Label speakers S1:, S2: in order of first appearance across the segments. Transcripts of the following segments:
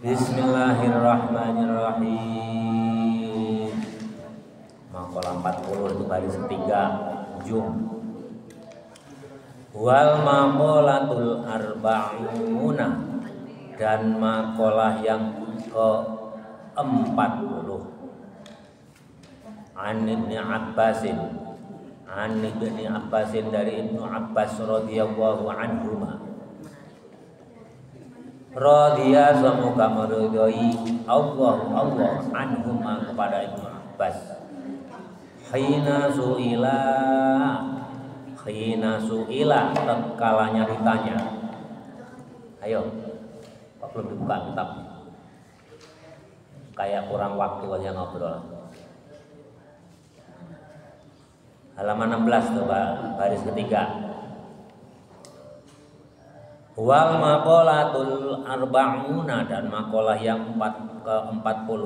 S1: Bismillahirrahmanirrahim. Maqalah 40 itu baris ketiga ujung. Wal maqalatul arba'una, dan maqalah yang ke-40. An Ibnu Abbasin, dari Ibnu Abbas radhiyallahu anhuma. Radhiya semoga meridhai Allah anhuma kepada Ibnu Abbas. Hina su'ila tatkalanya ditanya. Ayo, kok belum dibuka kitabnya? Kayak kurang waktu aja ngobrol. Halaman 16 tuh baris ketiga. Wal maqalatul arba'una, dan maqalah yang ke-40.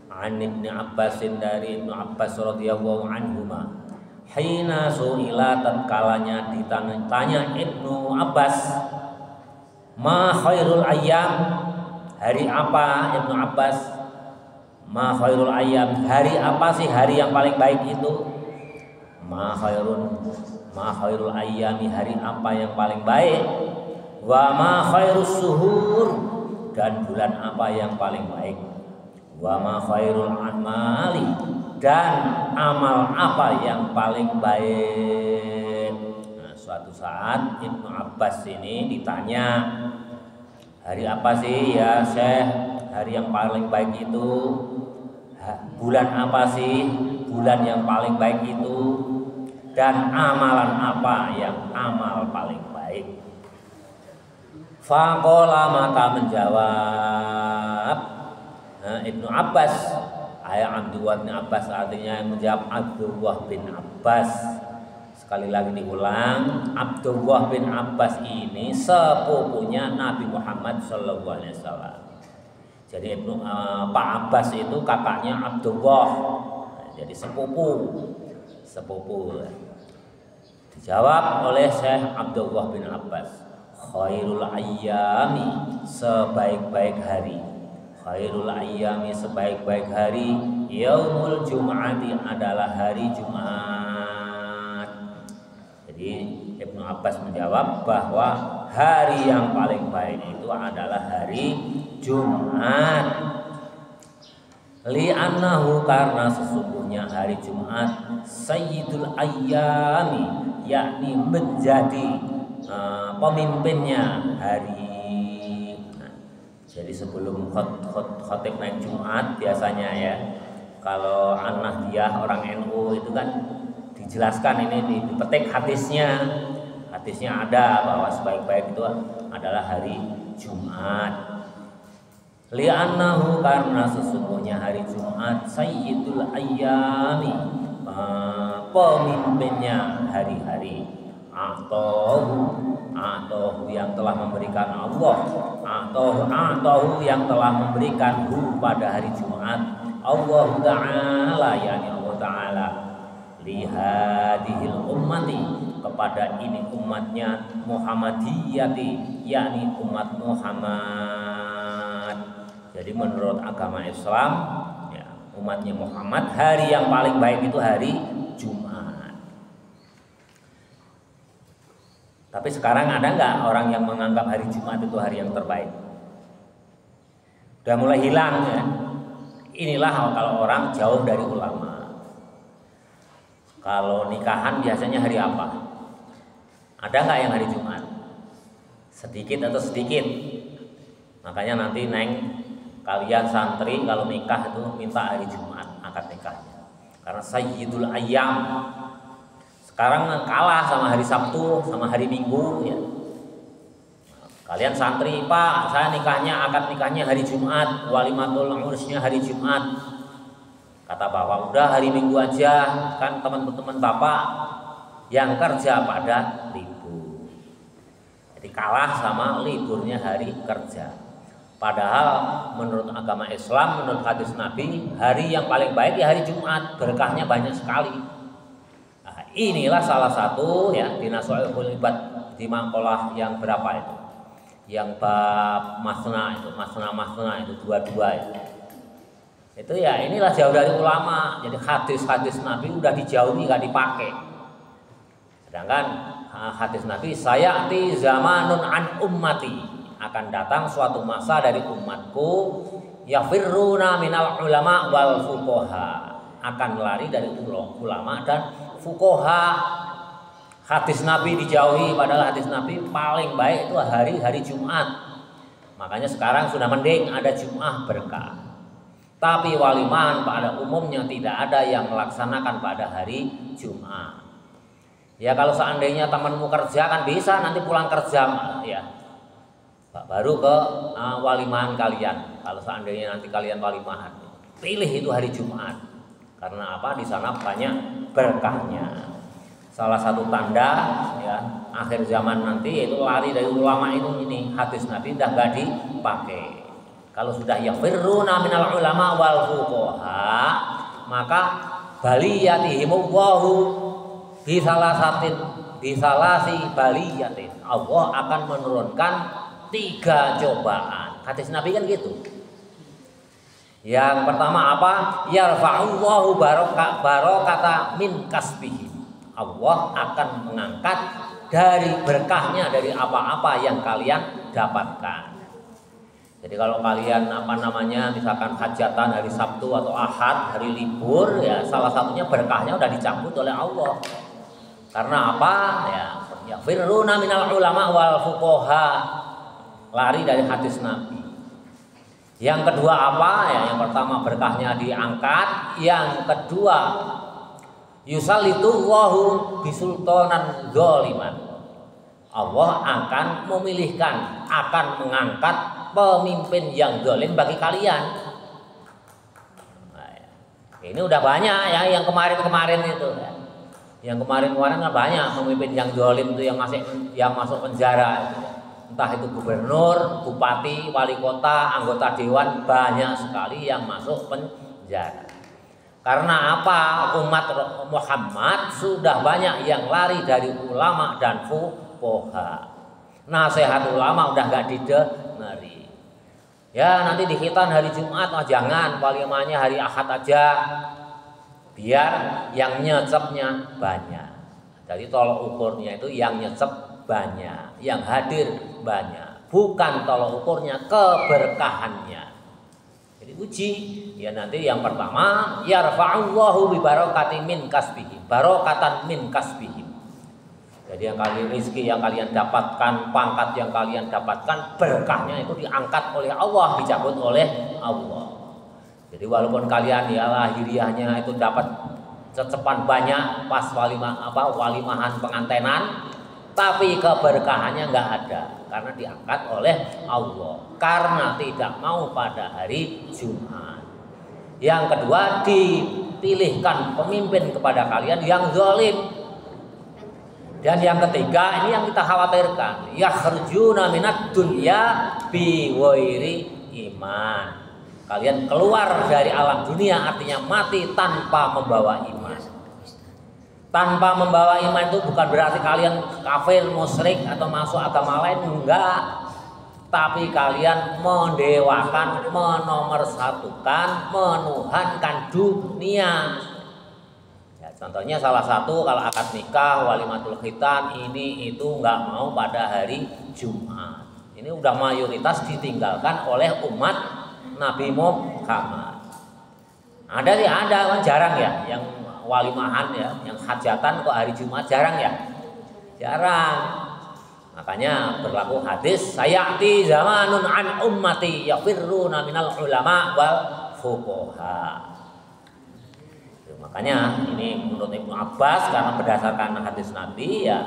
S1: An Ibnu Abbasin, dari Ibnu Abbas radhiyallahu anhuma. Hina su'ila tatkalanya ditanya Ibnu Abbas, ma khairul ayyam, hari apa Ibnu Abbas? Ma khairul ayyam, hari apa sih hari yang paling baik itu? Ma khairul ayyami, hari apa yang paling baik? Wa ma khairus suhur, dan bulan apa yang paling baik? Wa ma khairul amali, dan amal apa yang paling baik? Nah, suatu saat Ibnu Abbas ini ditanya, hari apa sih ya Syekh, hari yang paling baik itu? Bulan apa sih bulan yang paling baik itu? Dan amalan apa yang amal paling baik? Faqala, maka menjawab Ibnu Abbas, Abdullah bin Abbas, artinya yang menjawab Abdullah bin Abbas. Sekali lagi diulang, Abdullah bin Abbas ini sepupunya Nabi Muhammad SAW. Jadi Pak Abbas itu kakaknya Abdullah, jadi sepupu. Dijawab oleh Syekh Abdullah bin Abbas, khairul ayyami, sebaik-baik hari. Khairul ayyami, sebaik-baik hari. Yaumul Jum'ati, adalah hari Jumat. Jadi Ibnu Abbas menjawab bahwa hari yang paling baik itu adalah hari Jumat. Li'annahu, karena sesungguhnya hari Jumat sayyidul ayyami, yakni menjadi pemimpinnya hari. Jadi sebelum khotib naik Jumat biasanya ya, kalau An-Nahdiyah orang NU itu kan dijelaskan, ini dipetik hadisnya ada bahwa sebaik-baik itu adalah hari Jumat. Li'annahu, karena sesungguhnya hari Jumat sayyidul ayyami, pemimpinnya hari-hari. Atohu yang telah memberikan Allah, atohu yang telah memberikan pada hari Jumat Allah Ta'ala, yakni Allah Ta'ala, lihadihil ummati, kepada ini umatnya Muhammadiyati, yakni umat Muhammad. Jadi menurut agama Islam ya, umatnya Muhammad, hari yang paling baik itu hari Jumat. Tapi sekarang ada nggak orang yang menganggap hari Jumat itu hari yang terbaik? Udah mulai hilang ya. Inilah kalau orang jauh dari ulama. Kalau nikahan biasanya hari apa? Ada nggak yang hari Jumat? Sedikit atau sedikit. Makanya nanti kalian santri kalau nikah itu minta hari Jumat akad nikahnya. Karena sayyidul ayyam. Sekarang kalah sama hari Sabtu, sama hari Minggu ya. Kalian santri, Pak, saya akad nikahnya hari Jumat, walimatul urusnya hari Jumat. Kata Bapak, udah hari Minggu aja, kan teman-teman Bapak yang kerja pada libur. Jadi kalah sama liburnya hari kerja. Padahal menurut agama Islam, menurut hadis Nabi, hari yang paling baik ya hari Jumat, berkahnya banyak sekali. Inilah salah satu ya di Nasuhul Ibad, di maqalah yang berapa itu? yang bab masna itu, masna itu dua-dua itu ya inilah jauh dari ulama. Jadi hadis-hadis Nabi udah dijauhi, nggak dipakai. Sedangkan hadis Nabi, sayati zamanun an ummati, akan datang suatu masa dari umatku yafirruna minal ulama wal fuqaha, akan lari dari ulama dan fuqaha. Hadis Nabi dijauhi, padahal hadis Nabi paling baik itu hari Jumat. Makanya sekarang sudah mending ada Jumat berkah. Tapi walimahan pada umumnya tidak ada yang melaksanakan pada hari Jumat. Ya kalau seandainya temanmu kerja kan bisa nanti pulang kerja ya, baru ke walimahan kalian. Kalau seandainya nanti kalian walimahan, pilih itu hari Jumat. Karena apa? Di sana banyak berkahnya. Salah satu tanda ya akhir zaman nanti yaitu lari dari ulama ini hadis Nabi udah gak dipakai. Kalau sudah yafirruna minal ulama wal fuqaha, maka baliyatihimullahu bisalasi baliyatin. Allah akan menurunkan 3 cobaan. Hadis Nabi kan gitu. Yang pertama apa? Yarfa'ullahu barokata min kasbihim. Allah akan mengangkat dari berkahnya dari apa-apa yang kalian dapatkan. Jadi kalau kalian misalkan hajatan hari Sabtu atau Ahad, hari libur ya, salah satunya berkahnya udah dicabut oleh Allah. Karena apa? Ya firruna minal ulama wal fuqaha, lari dari hadis Nabi. Yang kedua apa? Ya, yang pertama berkahnya diangkat, yang kedua yusallitullahu bisultanan zaliman. Allah akan memilihkan, akan mengangkat pemimpin yang zalim bagi kalian. Nah, ini udah banyak ya yang kemarin itu ya. Yang kemarin kan banyak pemimpin yang zalim itu yang masuk penjara. Entah itu gubernur, bupati, wali kota, anggota dewan, banyak sekali yang masuk penjara. Karena apa? Umat Muhammad sudah banyak yang lari dari ulama dan fuqaha. Nasihat ulama udah gak didengari. Ya nanti di khitan hari Jumat, jangan, walimahnya hari Ahad aja, biar yang nyecepnya banyak. Jadi tolok ukurnya itu yang nyecep banyak, yang hadir banyak, bukan tolok ukurnya keberkahannya. Jadi uji ya nanti yang pertama yarfa'ullahu bi barakatin min kasbihim, barakatan min kasbihim. Jadi yang kalian rezeki yang kalian dapatkan, pangkat yang kalian dapatkan, berkahnya itu diangkat oleh Allah, dicabut oleh Allah. Jadi walaupun kalian ya lahiriahnya itu dapat cecepan banyak pas walimahan pengantenan, tapi keberkahannya nggak ada karena diangkat oleh Allah, karena tidak mau pada hari Jumat. Yang kedua, dipilihkan pemimpin kepada kalian yang zalim. Dan yang ketiga, ini yang kita khawatirkan, yakhrujuna minad dunya bi ghairi iman. Kalian keluar dari alam dunia artinya mati tanpa membawa iman. Tanpa membawa iman itu bukan berarti kalian kafir, musyrik atau masuk agama lain, enggak. Tapi kalian mendewakan, menomorsatukan, menuhankan dunia. Ya, contohnya salah satu kalau akad nikah, walimatul khitan ini itu enggak mau pada hari Jumat. Ini udah mayoritas ditinggalkan oleh umat Nabi Muhammad. Ada kan jarang ya yang walimahan ya, yang hajatan kok hari Jumat jarang ya, jarang. Makanya berlaku hadis sayati zamanun an ummati yafirruna minal ulama wal fuqaha. Makanya ini menurut Ibnu Abbas karena berdasarkan hadis Nabi ya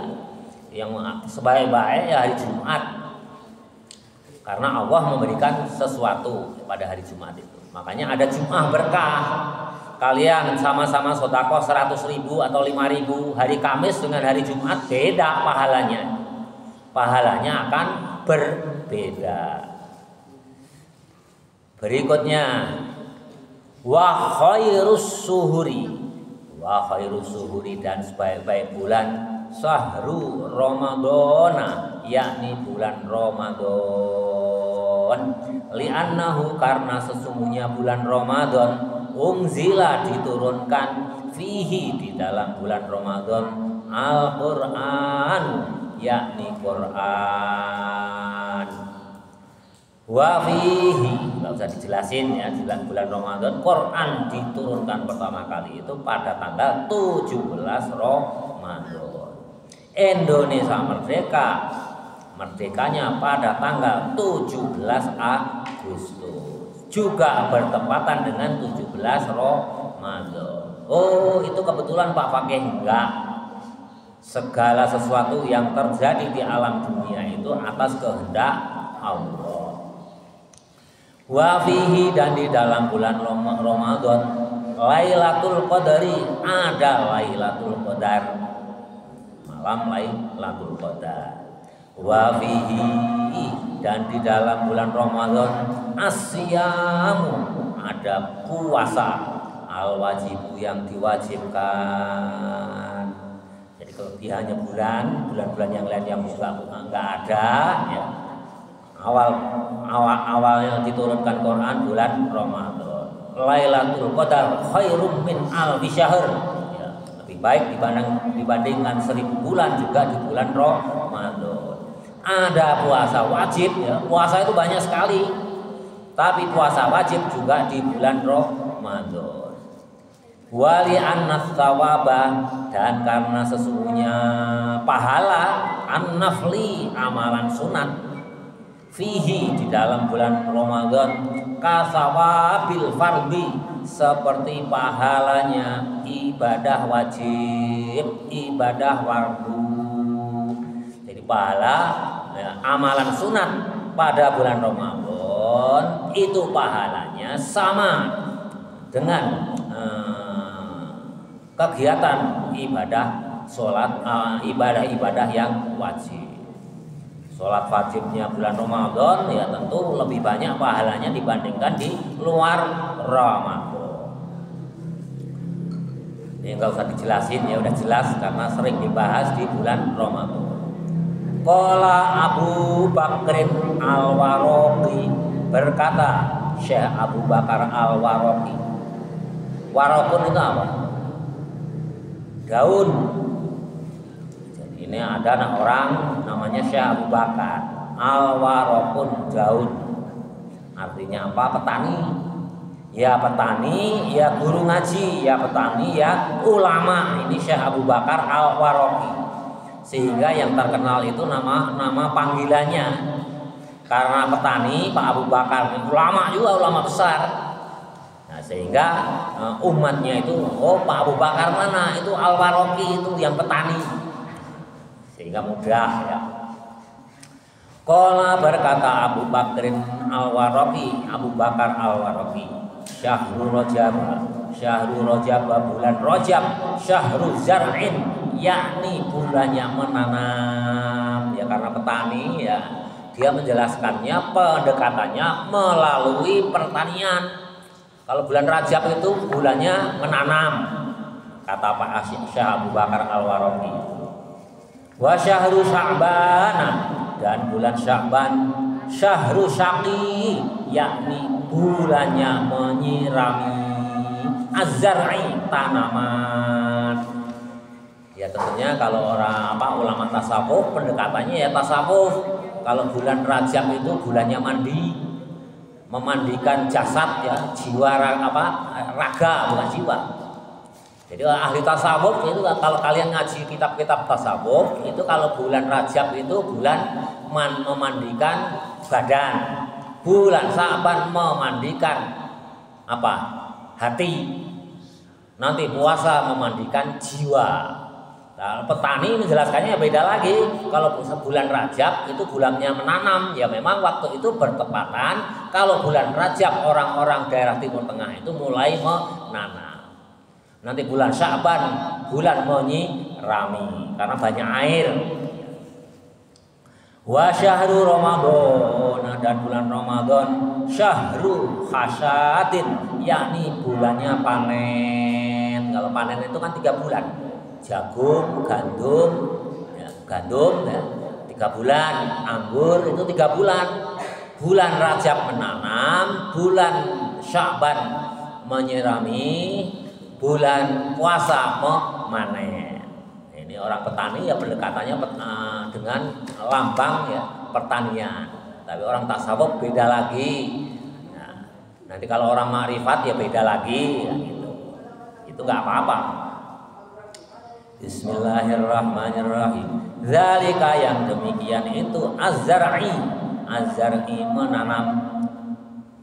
S1: yang sebaik-baik ya hari Jumat. Karena Allah memberikan sesuatu pada hari Jumat itu. Makanya ada Jumat berkah. Kalian sama-sama sedekah 100.000 atau 5.000 hari Kamis dengan hari Jumat beda pahalanya. Pahalanya akan berbeda. Berikutnya wa khairus suhuri dan sebaik-baik bulan sahru Ramadana, yakni bulan Ramadan. Li'annahu, karena sesungguhnya bulan Ramadan, unzila diturunkan, fihi di dalam bulan Ramadan, Al-Qur'an, yakni Quran. Wa fihi, nggak usah dijelasin ya, di bulan Ramadan Quran diturunkan pertama kali itu pada tanggal 17 Ramadan. Indonesia merdeka, merdekanya pada tanggal 17 Agustus, juga bertepatan dengan 17 Ramadan. Oh, itu kebetulan Pak Fakih? Enggak. Segala sesuatu yang terjadi di alam dunia itu atas kehendak Allah. Wa fihi, dan di dalam bulan Ramadan, Lailatul Qadari, ada Lailatul Qadar, malam Lailatul Qadar. Wa fihi, dan di dalam bulan Ramadan, Asyamu, ada puasa, al-wajibu, yang diwajibkan. Jadi kelebihannya bulan-bulan yang lain yang juga enggak ada ya. Awalnya diturunkan Quran bulan Ramadan. Lailatul Qadar khairum min alfi syahr, ya, lebih baik dibandingkan 1000 bulan juga di bulan Ramadan. Ada puasa wajib ya. Puasa itu banyak sekali, tapi puasa wajib juga di bulan Ramadan. Wali annas thawaba, dan karena sesungguhnya pahala an-nafli, amalan sunat, fihi di dalam bulan Ramadan, kasawabil fardi, seperti pahalanya ibadah wajib, ibadah fardu. Jadi pahala ya, amalan sunat pada bulan Ramadan itu pahalanya sama dengan kegiatan ibadah sholat, ibadah-ibadah yang wajib. Sholat wajibnya bulan Ramadan ya tentu lebih banyak pahalanya dibandingkan di luar Ramadan. Ini nggak usah dijelasin ya, udah jelas karena sering dibahas di bulan Ramadan. Qala Abu Bakrin Al-Waraqi, berkata Syekh Abu Bakar Al-Waraqi. Waraqun itu apa? Daun. Jadi ini ada orang namanya Syekh Abu Bakar Al-Waraqun, daun. Artinya apa? Petani. Ya petani, ya guru ngaji, ya petani, ya ulama. Ini Syekh Abu Bakar Al-Waraqi. Sehingga yang terkenal itu nama panggilannya. Karena petani, Pak Abu Bakar, ulama juga, ulama besar. Nah, sehingga umatnya itu, oh Pak Abu Bakar mana? Itu Al-Waraqi, itu yang petani. Sehingga mudah ya. Qala, berkata Abu Bakrin Al-Waraqi, Abu Bakar Al-Waraqi, Syahrul Rajab, Syahrul Rajab, bulan Rajab, Syahrul Zar'in, yakni bulannya menanam. Ya karena petani ya, dia menjelaskannya pendekatannya melalui pertanian. Kalau bulan Rajab itu bulannya menanam, kata Pak Syekh Abu Bakar Al-Waraqi. Wa syahru Sya'ban, dan bulan Sya'ban, syahru syaqi, yakni bulannya menyirami az-zar'i, tanaman. Ya tentunya kalau orang ulama tasawuf pendekatannya ya tasawuf. Kalau bulan Rajab itu bulannya mandi, memandikan jasad ya, jiwa raga bukan jiwa. Jadi ahli tasawuf itu kalau kalian ngaji kitab-kitab tasawuf itu kalau bulan Rajab itu bulan memandikan badan, bulan Sya'ban memandikan apa? Hati. Nanti puasa memandikan jiwa. Nah, petani menjelaskannya beda lagi. Kalau bulan Rajab itu bulannya menanam, ya memang waktu itu bertepatan. Kalau bulan Rajab orang-orang daerah Timur Tengah itu mulai menanam. Nanti bulan Sya'ban bulan menyirami karena banyak air. Wa syahru Ramadan, dan bulan Ramadan syahru hasadin, yakni bulannya panen. Kalau panen itu kan 3 bulan. jagung, gandum, ya, gandum ya, 3 bulan, anggur itu 3 bulan. Bulan Rajab menanam, bulan Sya'ban menyirami, bulan puasa memanen. Ini orang petani ya pendekatannya dengan lambang ya pertanian. Tapi orang tasawuf beda lagi. Nah, nanti kalau orang makrifat ya beda lagi ya gitu. Itu nggak apa-apa. Bismillahirrahmanirrahim. Zalika yang demikian itu az-zar'i menanam.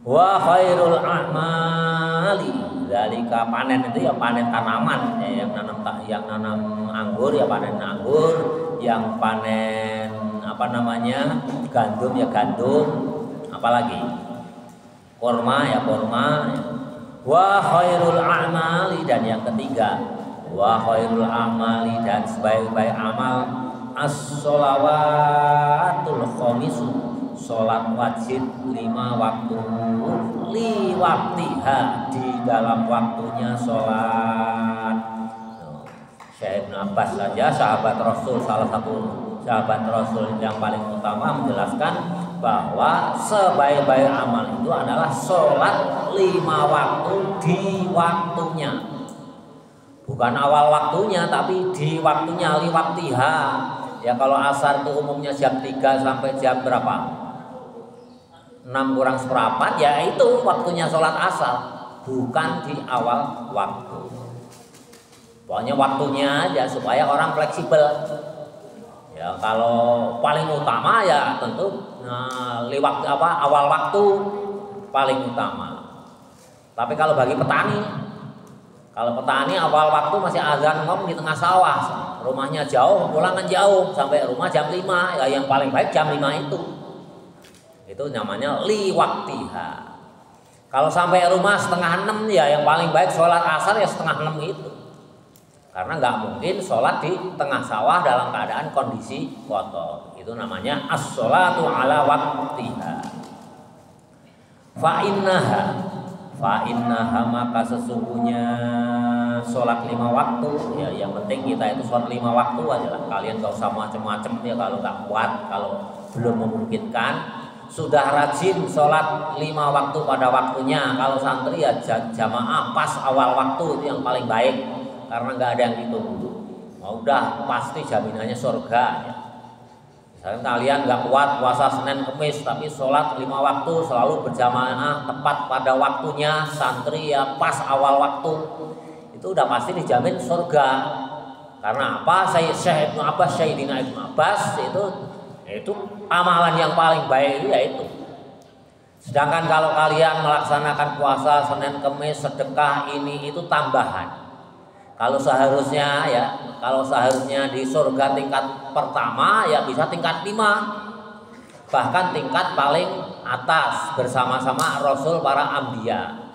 S1: Wa khairul a'mali. Zalika panen itu ya panen tanaman ya, yang nanam anggur ya panen anggur, yang panen apa namanya gandum ya gandum, apalagi kurma ya kurma. Wa khairul a'mali dan yang ketiga wa khairul a'mali dan sebaik-baik amal as-sholawatul khamisu, sholat wajib 5 waktu li waktiha, di dalam waktunya sholat. Syekh Ibnu Abbas saja sahabat Rasul, salah satu sahabat Rasul yang paling utama, menjelaskan bahwa sebaik-baik amal itu adalah sholat 5 waktu di waktunya, bukan awal waktunya tapi di waktunya, li waktiha. Ya kalau asar itu umumnya jam 3 sampai jam berapa? 6 kurang seperempat, ya itu waktunya sholat asar, bukan di awal waktu. Pokoknya waktunya aja supaya orang fleksibel. Ya kalau paling utama ya tentu awal waktu paling utama. Tapi kalau bagi petani, kalau petani awal waktu masih azan ngom di tengah sawah, rumahnya jauh, pulangan jauh, sampai rumah jam 5, ya yang paling baik jam 5 itu. Itu namanya li waktiha. Kalau sampai rumah setengah 6 ya yang paling baik sholat asar ya setengah 6 itu. Karena nggak mungkin sholat di tengah sawah dalam keadaan kondisi kotor. Itu namanya as-sholatu ala waktiha. Fa'innaha maka sesungguhnya sholat 5 waktu ya, yang penting kita itu sholat 5 waktu aja lah. Kalian gak usah macam-macam ya kalau nggak kuat, kalau belum memungkinkan. Sudah rajin sholat 5 waktu pada waktunya. Kalau santri ya jamaah pas awal waktu, itu yang paling baik, karena nggak ada yang ditunggu. Udah pasti jaminannya surga ya. Misalnya kalian nggak kuat puasa Senin Kemis, tapi sholat 5 waktu selalu berjamaah tepat pada waktunya, santri ya pas awal waktu, itu udah pasti dijamin surga. Karena apa? Syekh Ibnu Abbas, Sayyidina Ibnu Abbas itu amalan yang paling baik itu yaitu. Sedangkan kalau kalian melaksanakan puasa Senin Kemis, sedekah ini itu tambahan. Kalau seharusnya di surga tingkat pertama ya bisa tingkat 5, bahkan tingkat paling atas bersama-sama Rasul, para anbiya,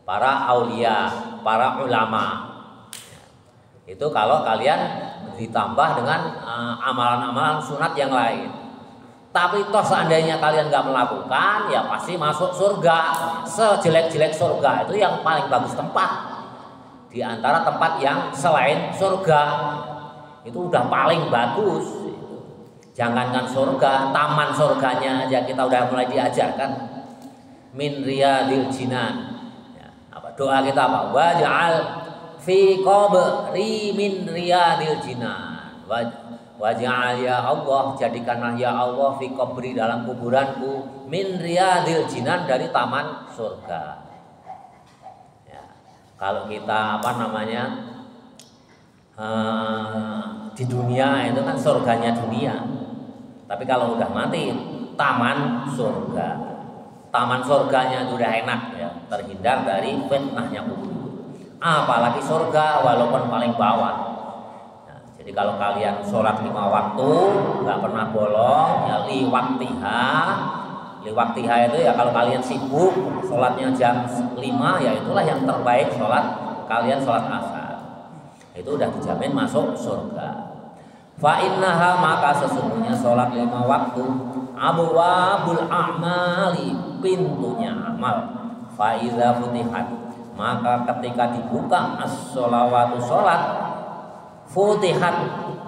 S1: para aulia, para ulama. Itu kalau kalian ditambah dengan amalan-amalan sunat yang lain. Tapi toh seandainya kalian nggak melakukan ya pasti masuk surga. Sejelek-jelek surga itu yang paling bagus tempat. Di antara tempat yang selain surga itu udah paling bagus. Jangankan surga, taman surganya aja kita udah mulai diajarkan. Min riyadil jinan. Ya, doa kita apa? Waj'al fi qabri min riyadil jinan. Waj'al ya Allah, jadikanlah ya Allah fi qabri, dalam kuburanku, min riyadil jinan, dari taman surga. Kalau kita di dunia itu kan surganya dunia. Tapi kalau udah mati, taman surga. Taman surganya udah enak ya, terhindar dari fitnahnya kubur. Apalagi surga walaupun paling bawah. Nah, jadi kalau kalian sholat 5 waktu nggak pernah bolong ya, li waktiha itu ya kalau kalian sibuk sholatnya jam 5 ya itulah yang terbaik sholat kalian, sholat asar. Itu udah dijamin masuk surga. Fa innaha maka sesungguhnya sholat 5 waktu abwabul a'mali, pintunya amal. Fa idza futihat maka ketika dibuka as-sholawatu sholat futihat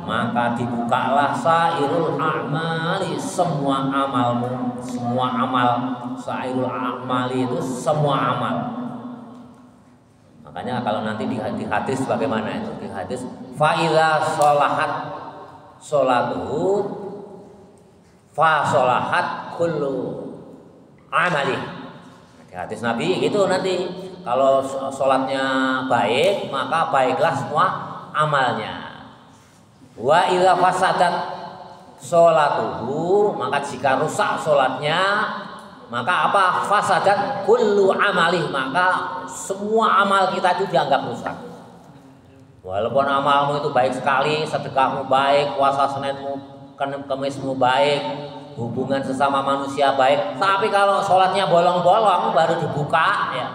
S1: maka dibukalah sairul a'mali semua amalmu, semua amal. Sairul a'mali itu semua amal. Makanya kalau nanti di hadis bagaimana itu? Di hadis fa iza sholahat sholatuhu fa sholahat kullu amali. Di hadis Nabi itu nanti kalau sholatnya baik maka baiklah semua amalnya. Wa idza fasadat sholatuhu maka jika rusak sholatnya maka apa? Fasadat kullu amalih maka semua amal kita itu dianggap rusak. Walaupun amalmu itu baik sekali, sedekahmu baik, puasa Seninmu, Kemismu baik, hubungan sesama manusia baik, tapi kalau sholatnya bolong-bolong baru dibuka ya.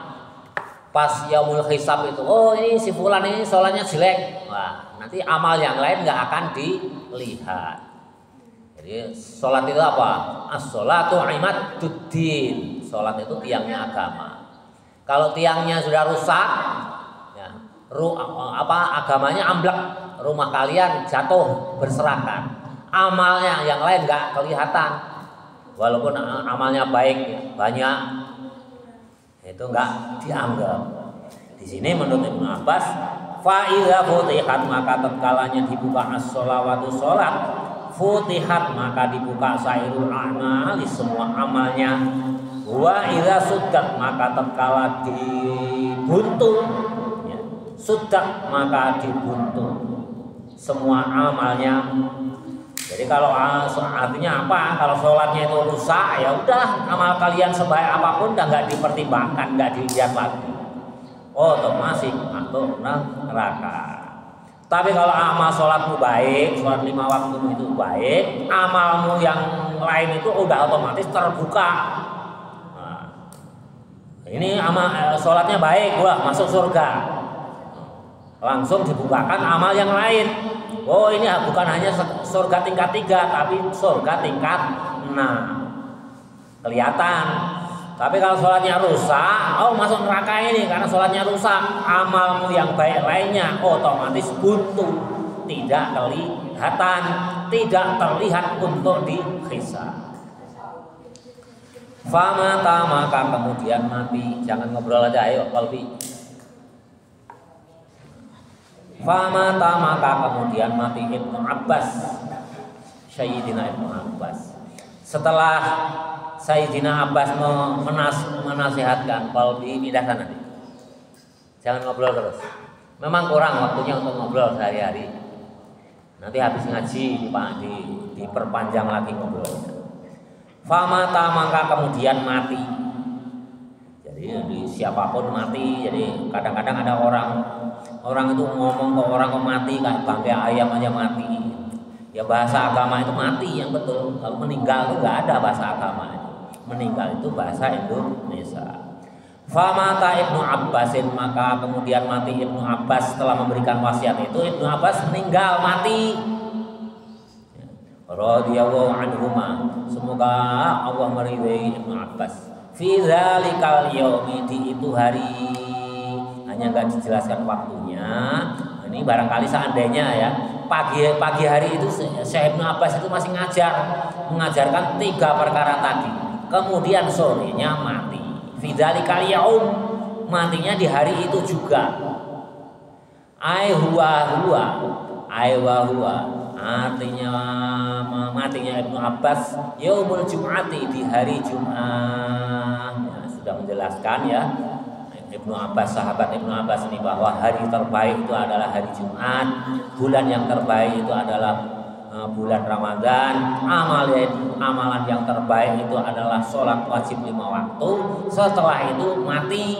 S1: Pas yaumul hisab itu, oh ini si fulan ini sholatnya jelek. Wah, nanti amal yang lain nggak akan dilihat. Jadi sholat itu apa? As-sholatu imaduddin. Sholat itu tiangnya agama. Kalau tiangnya sudah rusak, ya, agamanya amblek, rumah kalian jatuh berserakan. Amalnya yang lain nggak kelihatan. Walaupun amalnya baik banyak, itu nggak dianggap. Di sini menurut Ibnu Abbas, fa idza futihat maka tatkalanya dibuka as-sholawatu sholat, futihat maka dibuka sairul a'mali semua amalnya. Wa idza suddat maka tatkala dibuntu, ya, suddat maka dibuntu semua amalnya. Jadi kalau artinya apa? Kalau sholatnya itu rusak, ya udah amal kalian sebaik apapun udah nggak dipertimbangkan, nggak dilihat lagi. Otomatis masuk neraka. Tapi kalau amal sholatmu baik, sholat 5 waktu itu baik, amalmu yang lain itu udah otomatis terbuka. Nah, ini amal sholatnya baik, wah masuk surga. Langsung dibukakan amal yang lain. Oh ini bukan hanya surga tingkat 3 tapi surga tingkat 6. Kelihatan. Tapi kalau sholatnya rusak, oh masuk neraka ini karena sholatnya rusak. Amalmu yang baik lainnya otomatis buntu, tidak kelihatan, tidak terlihat untuk dihisab. Famata maka kemudian mati. Jangan ngobrol aja, ayo kalbi. Famata maka kemudian mati Ibnu Abbas, Sayyidina Ibnu Abbas. Setelah Sayyidina Abbas menasihatkan, kalbi pindah sana, jangan ngobrol terus. Memang kurang waktunya untuk ngobrol sehari-hari. Nanti habis ngaji diperpanjang lagi ngobrol. Famata maka kemudian mati. Jadi siapapun mati. Jadi kadang-kadang ada orang itu ngomong ke orang kok mati kan bangkai ayam aja mati. Ya bahasa agama itu mati yang betul. Kalau meninggal itu nggak ada bahasa agama itu. Meninggal itu bahasa Indonesia. Famata Ibnu Abbasin maka kemudian mati Ibnu Abbas setelah memberikan wasiat itu. Ibnu Abbas meninggal mati. Radhiyallahu anhuma. Semoga Allah meridai Ibnu Abbas. Fi dzalikal yaumi di itu hari. Hanya nggak dijelaskan waktunya. Ini barangkali seandainya ya pagi hari itu Syekh Ibnu Abbas itu masih mengajarkan 3 perkara tadi. Kemudian sorenya mati. Fidzalikal yaum matinya di hari itu juga. Ai huwa artinya matinya Ibnu Abbas yaumul jum'ati di hari Jumat. Ya, sudah menjelaskan ya. Ibnu Abbas, sahabat Ibnu Abbas ini bahwa hari terbaik itu adalah hari Jumat, bulan yang terbaik itu adalah bulan Ramadan, amalan yang terbaik itu adalah sholat wajib 5 waktu, setelah itu mati.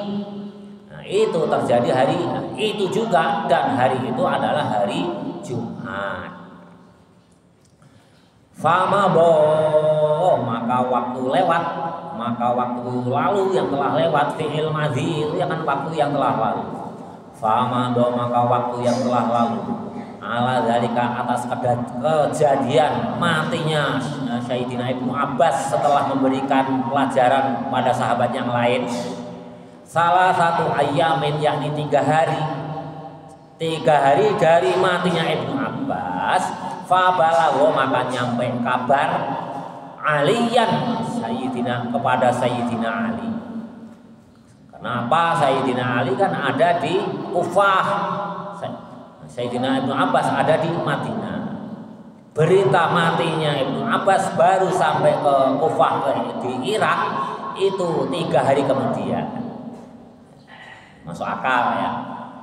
S1: Nah, itu terjadi hari itu juga dan hari itu adalah hari Jumat. Fama maka waktu lewat, maka waktu lalu yang telah lewat fi'il madhi itu ya kan waktu yang telah lalu. Fama maka waktu yang telah lalu ala dzalika atas kejadian matinya Sayyidina Ibnu Abbas setelah memberikan pelajaran pada sahabat yang lain. Salah satu ayamin yakni 3 hari. 3 hari dari matinya Ibnu Abbas, fabalagho maka nyampe kabar Aliyan Sayyidina kepada Sayyidina Ali. Kenapa? Sayyidina Ali kan ada di Kufah, Sayyidina Ibnu Abbas ada di Madinah. Berita matinya Ibnu Abbas baru sampai ke Kufah di Irak itu 3 hari kemudian. Masuk akal ya.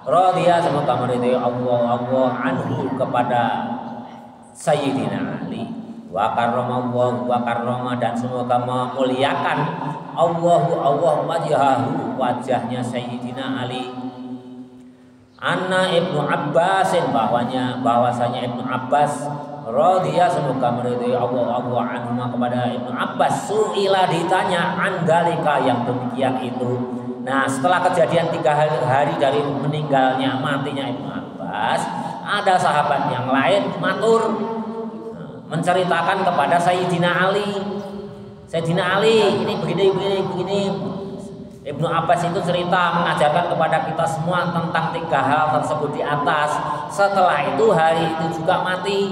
S1: Radhiya semoga meridhai Allah anhu kepada Sayyidina Ali. Wa karrama dan semoga memuliakan Allah wajahnya Sayyidina Ali. Anna Ibnu Abbasin bahwasanya Ibnu Abbas radhiya semoga meridhai Allah anhu kepada Ibnu Abbas suila ditanya andalika yang demikian itu. Nah, setelah kejadian 3 hari dari meninggalnya matinya Ibnu Abbas, ada sahabat yang lain matur menceritakan kepada Sayyidina Ali. Sayyidina Ali, ini begini. Ibnu Abbas itu cerita mengajarkan kepada kita semua tentang 3 hal tersebut di atas. Setelah itu hari itu juga mati.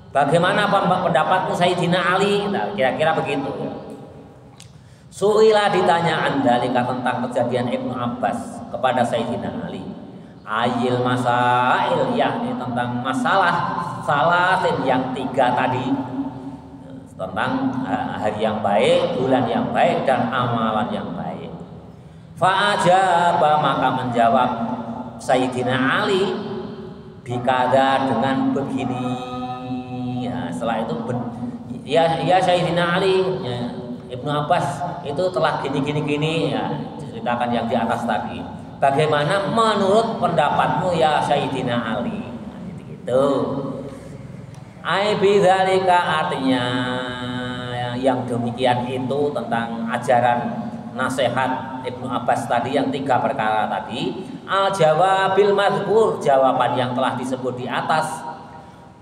S1: Bagaimana pendapatmu Sayyidina Ali? Nah, kira-kira begitu. Suila ditanya andalika tentang kejadian Ibnu Abbas kepada Sayyidina Ali. Ayil masail yakni tentang masalah salatin yang 3 tadi, tentang hari yang baik, bulan yang baik dan amalan yang baik. Fa'ajaba maka menjawab Sayyidina Ali bikada dengan begini. Ya, setelah itu ya Sayyidina Ali ya, Ibnu Abbas itu telah gini ya, ceritakan yang di atas tadi. Bagaimana menurut pendapatmu ya Sayyidina Ali? Gitu. Ai bidzalika artinya yang demikian itu tentang ajaran nasihat Ibnu Abbas tadi yang 3 perkara tadi. Al jawabil madhkur jawaban yang telah disebut di atas.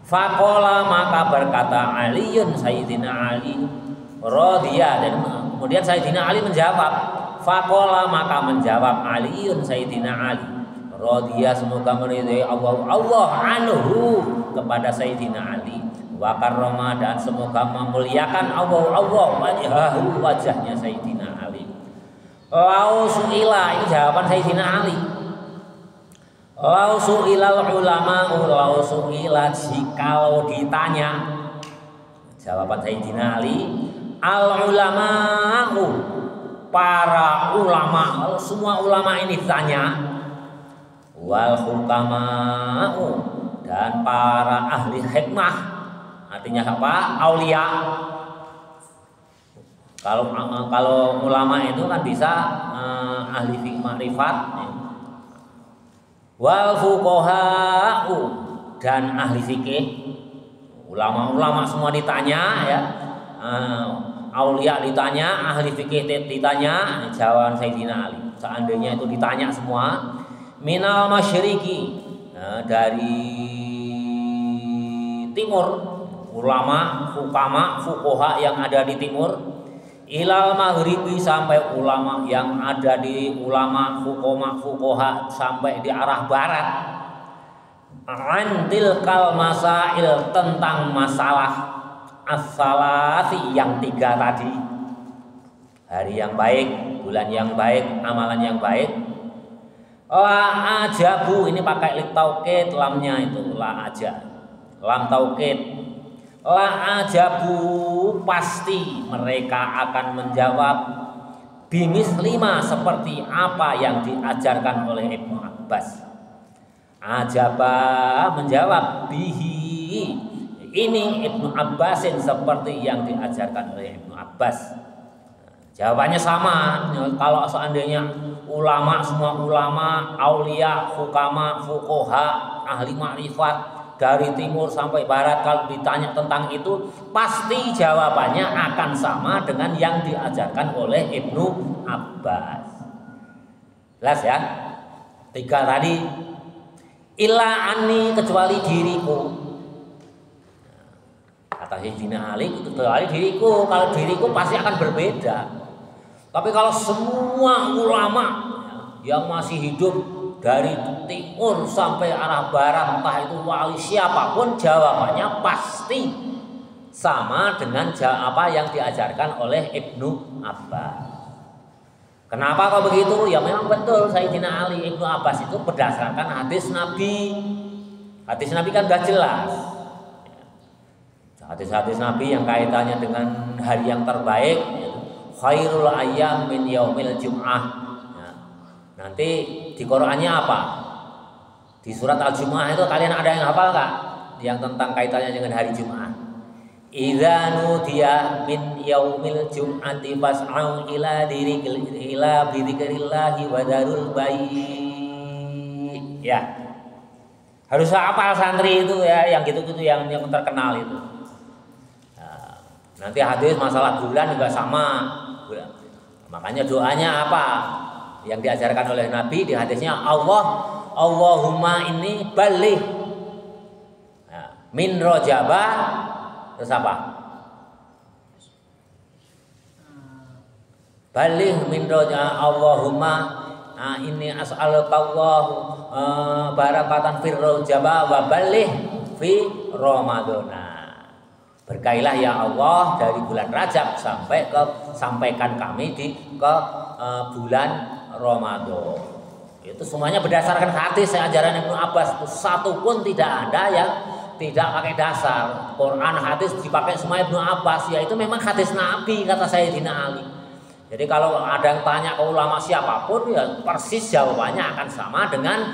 S1: Faqala maka berkata Aliun Sayyidina Ali radhiya dan kemudian Sayyidina Ali menjawab. Faqala maka menjawab Aliun Sayyidina Ali radhiya semoga meridhai Allah anhu kepada Sayyidina Ali. Wa karrama dan semoga memuliakan Allah wajahnya Sayyidina Ali. Lau su'ila ini jawaban Sayyidina Ali. Lau su'ilal ulama lau su'ila jikalau ditanya jawaban Sayyidina Ali al ulama'u para ulama, semua ulama ini ditanya, wal hukama'u dan para ahli hikmah, artinya apa? Aulia. Kalau ulama itu kan bisa ahli ma'rifat, wal fuqaha'u dan ahli fikih. Ulama-ulama semua ditanya ya. Aulia ditanya, ahli fikih ditanya, jawaban Sayyidina Ali. Seandainya itu ditanya semua, minal masyriqi dari timur, ulama, hukama, fuqaha yang ada di timur, ilal maghribi sampai ulama yang ada di ulama, hukama, fuqaha sampai di arah barat. Andil kal masail tentang masalah as-salasi yang 3 tadi, hari yang baik, bulan yang baik, amalan yang baik. La ajabu ini pakai lit taukid, lamnya itu la aja, lam taukid. La ajabu pasti mereka akan menjawab bimis 5 seperti apa yang diajarkan oleh Ibnu Abbas. Ajaba menjawab bihi ini Ibnu Abbasin seperti yang diajarkan oleh Ibnu Abbas. Jawabannya sama. Kalau seandainya ulama, semua ulama, aulia, hukama, fuqaha, ahli makrifat dari timur sampai barat, kalau ditanya tentang itu pasti jawabannya akan sama dengan yang diajarkan oleh Ibnu Abbas. Jelas ya? 3 tadi. Illa anni kecuali diriku. Kata Sayyidina Ali, kecuali diriku. Kalau diriku pasti akan berbeda. Tapi kalau semua ulama yang masih hidup dari timur sampai arah barat, entah itu wali siapapun, jawabannya pasti sama dengan apa yang diajarkan oleh Ibnu Abbas. Kenapa kok begitu? Ya memang betul Sayyidina Ali Ibnu Abbas itu berdasarkan hadis Nabi. Hadis Nabi kan sudah jelas. Hadis-hadis Nabi yang kaitannya dengan hari yang terbaik, khairul ayyam min yaumil jum'ah. Nanti di Qur'annya apa? Di surat Al-Jumu'ah itu kalian ada yang hafal nggak? Yang tentang kaitannya dengan hari Jumat. Idza nudiya min yaumil jum'ati fas'au ila dzikrillahi wa darul bai'. Ya. Harus hafal santri itu ya, yang gitu-gitu yang terkenal itu. Nah, nanti hadis masalah bulan juga sama. Makanya doanya apa? Yang diajarkan oleh Nabi di hadisnya Allahumma ini balik min rojaba, terus apa? Balik min rojaba Allahumma ini as'aluka Allah barakatan fir rojaba wa balik fi Ramadana. Berkailah ya Allah dari bulan Rajab sampaikan kami ke bulan Ramadan. Itu semuanya berdasarkan hadis ajaran Ibnu Abbas. Satu pun tidak ada yang tidak pakai dasar. Quran hadis dipakai semua Ibnu Abbas. Ya itu memang hadis Nabi, kata Sayyidina Ali. Jadi kalau ada yang tanya ke ulama siapapun, ya persis jawabannya akan sama dengan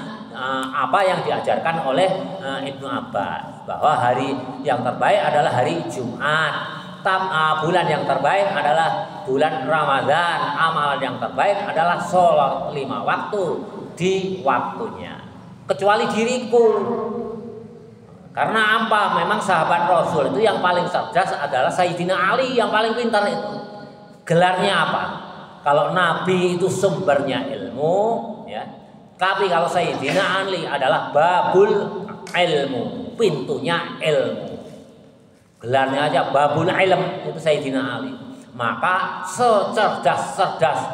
S1: apa yang diajarkan oleh Ibnu Abbas, bahwa hari yang terbaik adalah hari Jumat. Bulan yang terbaik adalah bulan Ramadan. Amalan yang terbaik adalah sholat 5 waktu di waktunya, kecuali diriku. Karena apa? Memang sahabat Rasul itu yang paling cerdas adalah Sayyidina Ali, yang paling pintar itu. Gelarnya apa? Kalau Nabi itu sumbernya ilmu, ya. Tapi kalau Sayyidina Ali adalah babul ilmu, pintunya ilmu. Gelarnya aja babul ilm, itu Sayyidina Ali. Maka secerdas-cerdas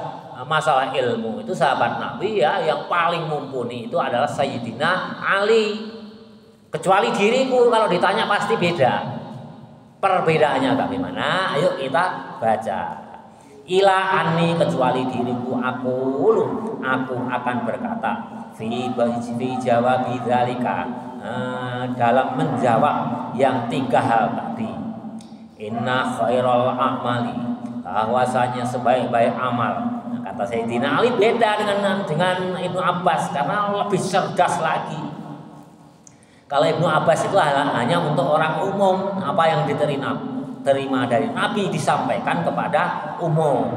S1: masalah ilmu itu sahabat Nabi ya, yang paling mumpuni itu adalah Sayyidina Ali. Kecuali diriku, kalau ditanya pasti beda. Perbedaannya bagaimana? Ayo kita baca. Ila anni, kecuali diriku aku akan berkata fi jawabi dzalika, dalam menjawab yang 3 hal tadi. Inna khairal a'mali, bahwasanya sebaik-baik amal. Kata Sayyidina Ali beda dengan Ibnu Abbas karena lebih cerdas lagi. Kalau Ibnu Abbas itu hanya untuk orang umum, apa yang terima dari Nabi disampaikan kepada umum.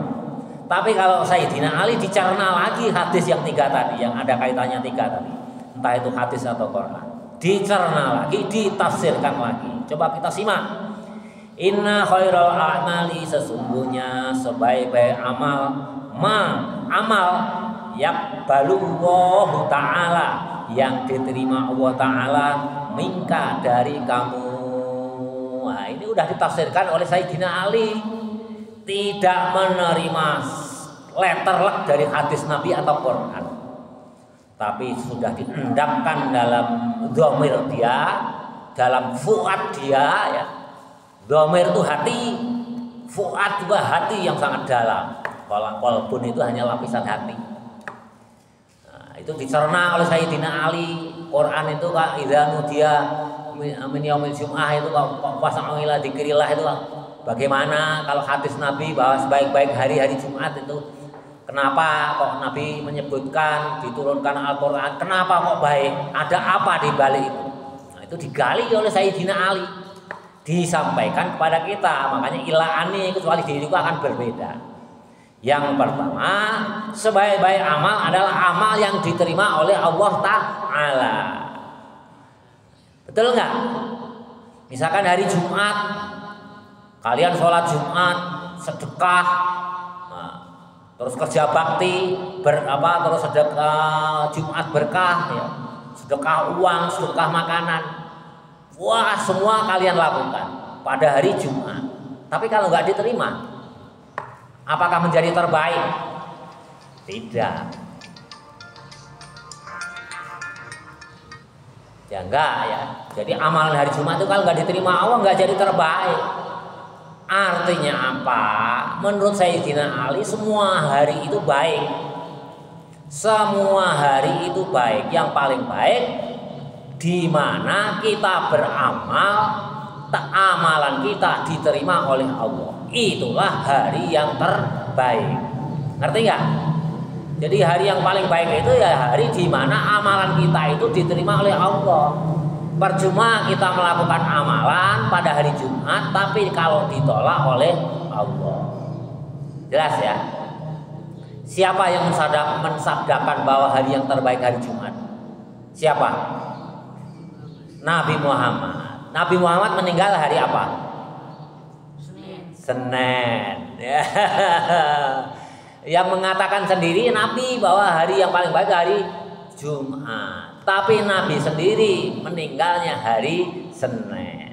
S1: Tapi kalau Sayyidina Ali dicerna lagi hadis yang 3 tadi, yang ada kaitannya 3 tadi, entah itu hadis atau Quran, dicerna lagi, ditafsirkan lagi. Coba kita simak. Inna khairal a'mali, sesungguhnya sebaik-baik amal, amal yaqbalullahu ta'ala, yang diterima Allah Ta'ala minka, dari kamu. Nah, ini udah ditafsirkan oleh Sayyidina Ali. Tidak menerima letterlek dari hadis Nabi atau Quran, tapi sudah diendapkan dalam dhamir dia, dalam fuad dia ya. Dhamir itu hati, fuad juga hati yang sangat dalam. Kalau qalbun itu hanya lapisan hati. Nah, itu dicerna oleh Sayyidina Ali. Quran itu kak idza nudiya min yaumil jum'ah itu wasa'u ila dzikrillah itu bagaimana kalau hadis Nabi bahwa sebaik-baik hari Jumat itu, kenapa kok Nabi menyebutkan diturunkan Al-Quran, kenapa kok baik, ada apa di balik itu? Nah, itu digali oleh Sayyidina Ali, disampaikan kepada kita. Makanya ila'ani, kecuali diriku akan berbeda. Yang pertama, sebaik-baik amal adalah amal yang diterima oleh Allah Ta'ala. Betul nggak? Misalkan hari Jumat, kalian sholat Jumat, sedekah, nah, terus kerja bakti, terus sedekah Jumat berkah, ya, sedekah uang, sedekah makanan, wah semua kalian lakukan pada hari Jumat. Tapi kalau nggak diterima, apakah menjadi terbaik? Tidak. Ya enggak ya. Jadi amalan hari Jumat itu kalau nggak diterima Allah nggak jadi terbaik. Artinya apa? Menurut Sayyidina Ali semua hari itu baik. Semua hari itu baik. Yang paling baik di mana kita beramal, amalan kita diterima oleh Allah. Itulah hari yang terbaik. Ngerti nggak? Jadi hari yang paling baik itu ya hari di mana amalan kita itu diterima oleh Allah. Percuma kita melakukan amalan pada hari Jumat tapi kalau ditolak oleh Allah. Jelas ya? Siapa yang mensabdakan bahwa hari yang terbaik hari Jumat? Siapa? Nabi Muhammad. Nabi Muhammad meninggal hari apa? Senin. Ya. Yang mengatakan sendiri Nabi bahwa hari yang paling baik hari Jumat. Tapi Nabi sendiri meninggalnya hari Senin.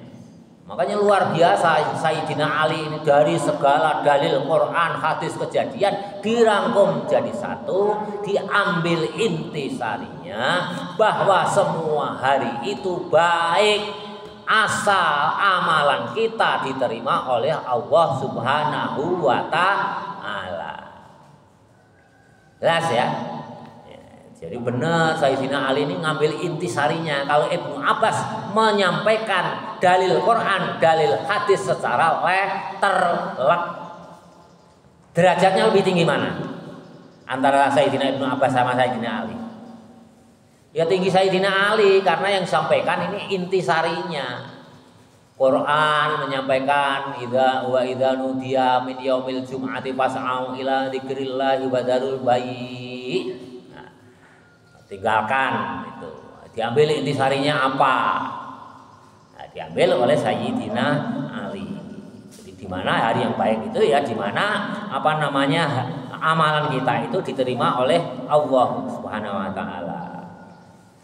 S1: Makanya luar biasa Sayyidina Ali ini dari segala dalil Quran, hadis, kejadian dirangkum jadi satu, diambil intisarinya bahwa semua hari itu baik asal amalan kita diterima oleh Allah Subhanahu wa Ta'ala. Jelas ya? Jadi benar Sayyidina Ali ini ngambil intisarinya. Kalau Ibnu Abbas menyampaikan dalil Quran, dalil hadis secara letterlek, derajatnya lebih tinggi mana? Antara Sayyidina Ibnu Abbas sama Sayyidina Ali? Ya tinggi Sayyidina Ali karena yang disampaikan ini intisarinya. Quran menyampaikan idza nudiya min yaumil jum'ati fas'au ila dzikrillahi wa dzarul bai'. Nah, tinggalkan itu. Diambil intisarinya apa? Nah, diambil oleh Sayyidina Ali. Jadi di mana hari yang baik itu ya di mana amalan kita itu diterima oleh Allah Subhanahu wa Ta'ala.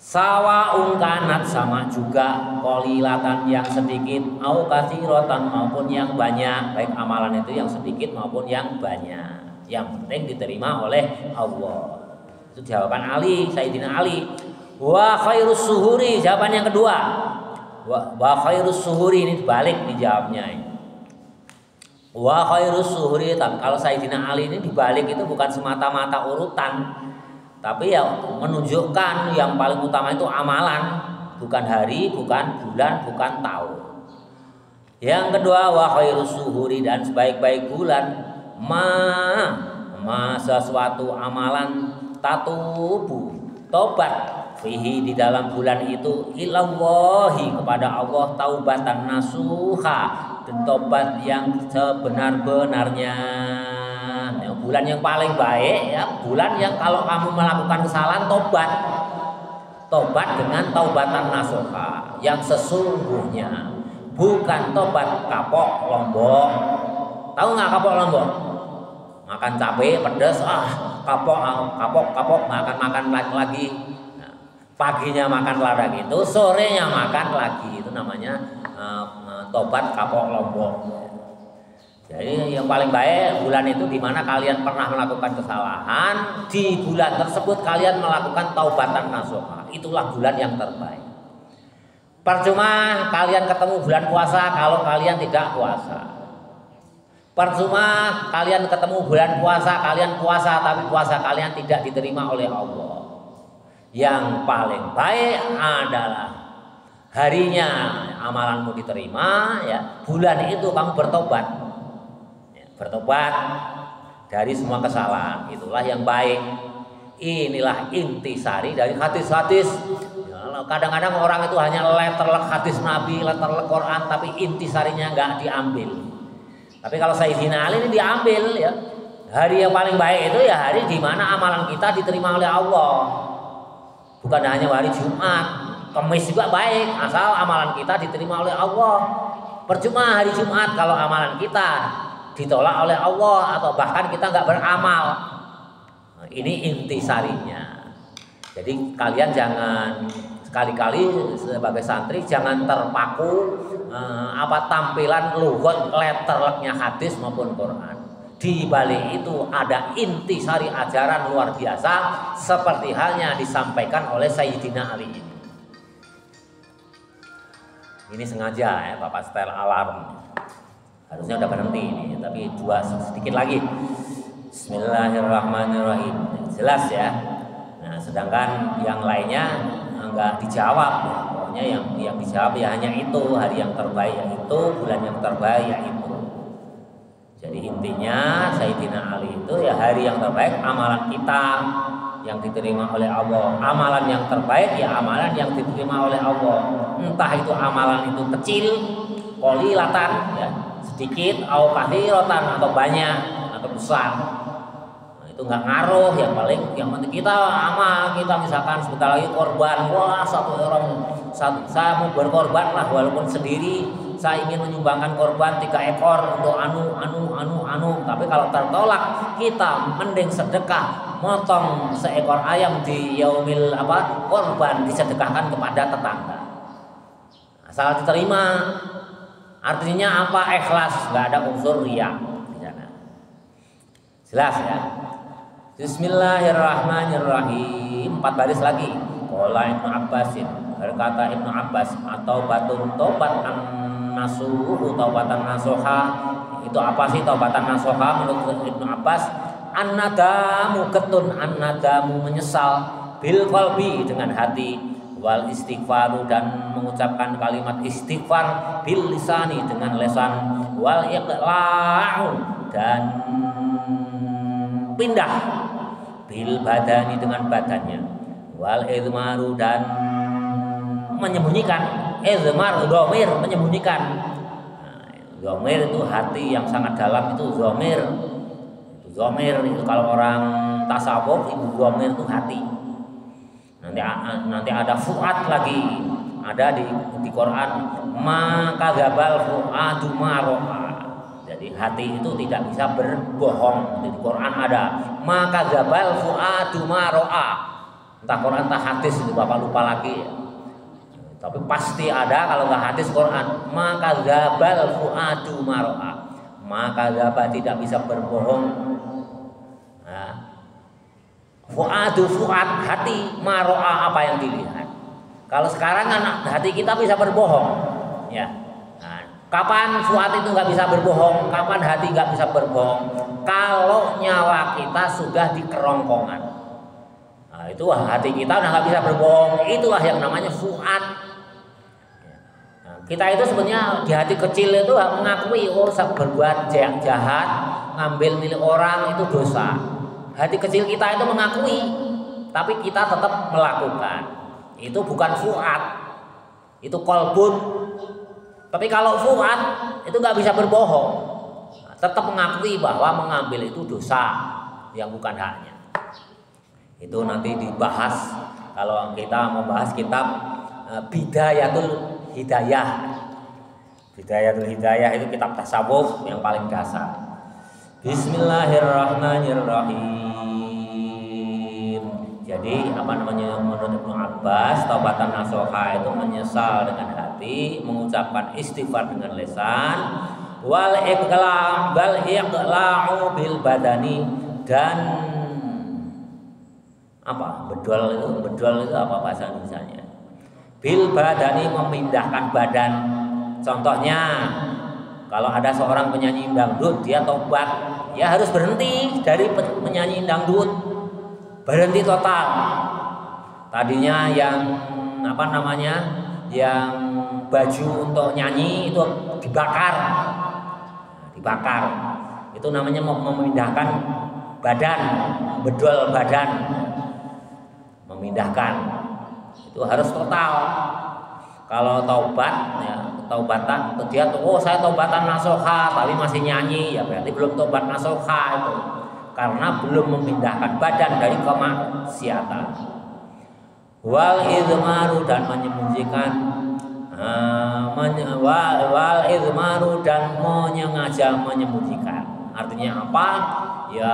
S1: Sawaun kanat sama juga qolilatan yang sedikit au katsiratan maupun yang banyak, baik amalan itu yang sedikit maupun yang banyak, yang penting diterima oleh Allah. Itu jawaban Ali, Sayyidina Ali. Wa khairus suhuri, jawaban yang kedua. Wa khairus suhuri, ini dibalik dijawabnya. Wa khairus suhuri, kalau Sayyidina Ali ini dibalik itu bukan semata-mata urutan, tapi ya menunjukkan yang paling utama itu amalan, bukan hari, bukan bulan, bukan tahun. Yang kedua wa khairus suhuri, dan sebaik-baik bulan sesuatu amalan tatubu tobat fihi di dalam bulan itu ilallahi kepada Allah taubatan nasuha, dan tobat yang sebenar-benarnya. Bulan yang paling baik ya bulan yang kalau kamu melakukan kesalahan tobat dengan taubatan nasuha yang sesungguhnya, bukan tobat kapok lombok. Tahu nggak kapok lombok? Makan cabai pedas, kapok makan lagi. Nah, paginya makan lagi itu, sorenya makan lagi, itu namanya tobat kapok lombok. Jadi yang paling baik bulan itu di mana kalian pernah melakukan kesalahan, di bulan tersebut kalian melakukan taubatan nasuha. Itulah bulan yang terbaik. Percuma kalian ketemu bulan puasa kalau kalian tidak puasa. Percuma kalian ketemu bulan puasa, kalian puasa tapi puasa kalian tidak diterima oleh Allah. Yang paling baik adalah harinya amalanmu diterima, ya bulan itu kamu bertobat. Bertobat dari semua kesalahan, itulah yang baik. Inilah intisari dari hadis-hadis. Kadang-kadang orang itu hanya letterlek hadis Nabi, letterlek Quran, tapi intisarinya nggak diambil. Tapi kalau Sayyidina Ali ini diambil ya. Hari yang paling baik itu ya hari di mana amalan kita diterima oleh Allah. Bukan hanya hari Jumat, Kamis juga baik asal amalan kita diterima oleh Allah. Percuma hari Jumat kalau amalan kita ditolak oleh Allah atau bahkan kita nggak beramal. Nah, ini intisarinya. Jadi kalian jangan sekali-kali sebagai santri jangan terpaku tampilan lugat letterleknya hadis maupun Quran. Di balik itu ada intisari ajaran luar biasa seperti halnya disampaikan oleh Sayyidina Ali ini. Ini sengaja ya, Bapak setel alarm. Harusnya udah berhenti ini, tapi sedikit lagi. Bismillahirrahmanirrahim. Jelas ya. Nah, sedangkan yang lainnya enggak dijawab. Ya. Pokoknya yang dijawab ya hanya itu, hari yang terbaik yaitu, bulan yang terbaik yaitu. Jadi intinya Sayyidina Ali itu ya hari yang terbaik amalan kita yang diterima oleh Allah. Amalan yang terbaik ya amalan yang diterima oleh Allah. Entah itu amalan itu kecil, qolilatan ya, sedikit, au katsiratan atau banyak atau besar. Nah, itu nggak ngaruh, yang penting kita amal, kita misalkan sebentar lagi korban, wah saya mau berkorban lah walaupun sendiri, saya ingin menyumbangkan korban 3 ekor untuk tapi kalau tertolak kita mending sedekah, motong seekor ayam di yaumil korban, disedekahkan kepada tetangga. Asal diterima, artinya apa? Ikhlas, nggak ada unsur riya. Jelas ya. Bismillahirrahmanirrahim. 4 baris lagi. Qala Ibnu Abbasin, berkata Ibnu Abbas, atau batun tobat an-nasuhu, taubatan nasuha. Itu apa sih taubatan nasuha menurut Ibnu Abbas? An-nadamu ketun, an-nadamu menyesal, bil qalbi dengan hati, wal istighfaru dan mengucapkan kalimat istighfar, bil lisani dengan lesan, wal iqla'u dan pindah, bil badani dengan badannya, wal idmaru dan menyembunyikan. Idmar dhamir, menyembunyikan. Dhamir itu hati yang sangat dalam, itu dhamir. Dhamir itu kalau orang tasawuf itu dhamir itu hati. Nanti ada fuad lagi, ada di Quran, maka gabal fuadu maro'a. Jadi hati itu tidak bisa berbohong. Di Quran ada maka gabal fuadu maro'a. Entah Quran entah hadis, itu Bapak lupa lagi. Tapi pasti ada, kalau nggak hadis Quran, maka gabal fuadu maro'a. Maka gabal tidak bisa berbohong. Nah, fuadu fuad hati, maro'a apa yang dilihat. Kalau sekarang kan hati kita bisa berbohong, ya. Nah, kapan fuad itu nggak bisa berbohong? Kapan hati nggak bisa berbohong? Kalau nyawa kita sudah di kerongkongan. Nah, itu hati kita udah nggak bisa berbohong. Itulah yang namanya fuad. Nah, kita itu sebenarnya di hati kecil itu mengakui berbuat jahat, ngambil milik orang itu dosa. Hati kecil kita itu mengakui, tapi kita tetap melakukan. Itu bukan fuad, itu qalbun. Tapi kalau fuad itu nggak bisa berbohong, tetap mengakui bahwa mengambil itu dosa yang bukan haknya. Itu nanti dibahas kalau kita membahas kitab Bidayatul Hidayah. Bidayatul Hidayah itu kitab tasawuf yang paling dasar. Bismillahirrahmanirrahim. Jadi menurut Ibnu Abbas, taubatan nasuha itu menyesal dengan hati, mengucapkan istighfar dengan lisan, wal iqla'u bil badani, dan bedol itu apa bahasa Indonesianya? Bil badani, memindahkan badan. Contohnya, kalau ada seorang penyanyi dangdut, dia tobat, ya harus berhenti dari penyanyi dangdut, berhenti total. Tadinya yang yang baju untuk nyanyi itu dibakar. Itu namanya memindahkan badan, bedol badan, memindahkan. Itu harus total. Kalau taubat, ya taubatan, dia saya taubatan nasuha tapi masih nyanyi, ya berarti belum taubat nasuha itu, karena belum memindahkan badan dari kemaksiatan. Wal idmaru, dan menyembunyikan, wal idmaru, dan menyengaja menyembunyikan. Artinya apa? Ya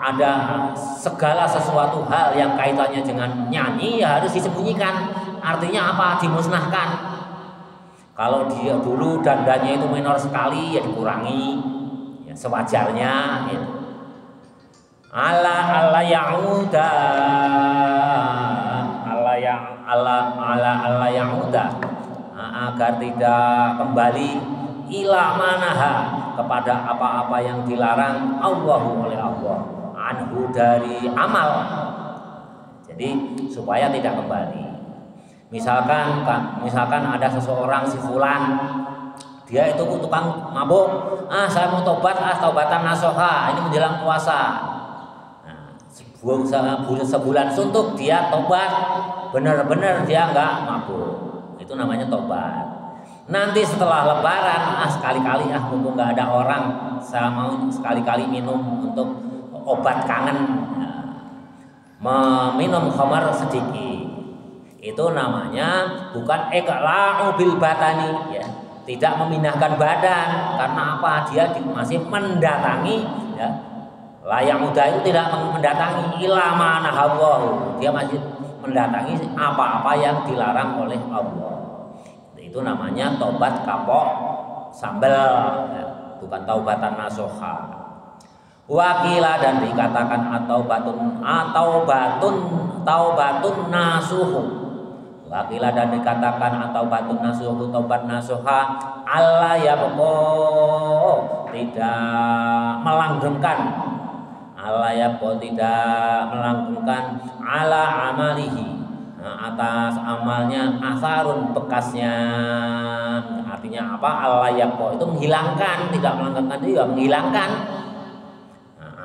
S1: ada segala sesuatu hal yang kaitannya dengan nyanyi ya harus disembunyikan. Artinya apa? Dimusnahkan. Kalau dia dulu dandanya itu minor sekali, ya dikurangi, ya sewajarnya. Ya. Allah yauda, Allah yauda. agar tidak kembali ila manaha kepada apa-apa yang dilarang Allahu oleh Allah anhu dari amal. Jadi supaya tidak kembali. Misalkan ada seseorang si fulan, dia itu tukang mabuk, saya mau tobat, taubatan nasuha, ini menjelang puasa. Nah, sebulan suntuk dia tobat, benar-benar dia enggak mabuk. Itu namanya tobat. Nanti setelah lebaran, sekali-kali mumpung nggak ada orang, saya mau sekali-kali minum untuk obat kangen, meminum khamar sedikit. Itu namanya bukan iqla'u bil batani, ya, tidak memindahkan badan. Karena apa? Dia masih mendatangi, ya. Layak muda itu tidak mendatangi ilama nahawahu, dia masih mendatangi apa-apa yang dilarang oleh Allah. Itu namanya tobat kapok sambal, ya, bukan taubatan nasuha. Wakila dan dikatakan taubatun nasuhu. Wakila dan dikatakan taubatun nasuhu, tobat nasuha Allah yabqa, tidak melanggengkan, Allah yabqa tidak melanggengkan ala amalihi, atas amalnya, asarun bekasnya. Artinya apa? Allah yabqa itu menghilangkan, tidak melanggengkan itu juga menghilangkan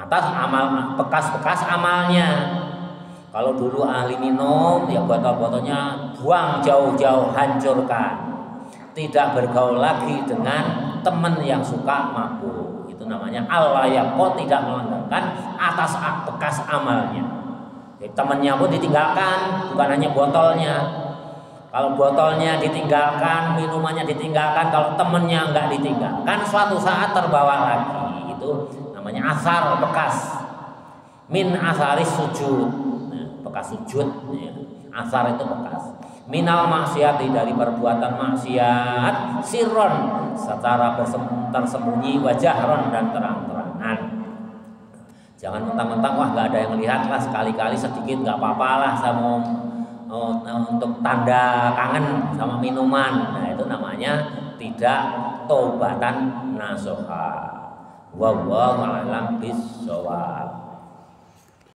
S1: atas amal, bekas-bekas amalnya. Kalau dulu ahli minum, ya botol-botolnya buang jauh-jauh, hancurkan. Tidak bergaul lagi dengan teman yang suka mabuk. Itu namanya Allah yabqa, tidak melanggengkan atas bekas amalnya. Jadi temannya pun ditinggalkan, bukan hanya botolnya. Kalau botolnya ditinggalkan, minumannya ditinggalkan, kalau temannya enggak ditinggalkan, suatu saat terbawa lagi. Itu namanya asar, bekas. Min asaris sujud, bekas sujud, ya. Asar itu bekas. Minal maksiati, dari perbuatan maksiat, sirron secara tersembunyi, wajahron dan terang-terangan. Jangan mentang-mentang wah nggak ada yang lihat lah, sekali-kali sedikit nggak apa-apa lah, saya mau untuk tanda kangen sama minuman. Nah itu namanya tidak taubatan nasuha. Wallahu a'lam bishawab.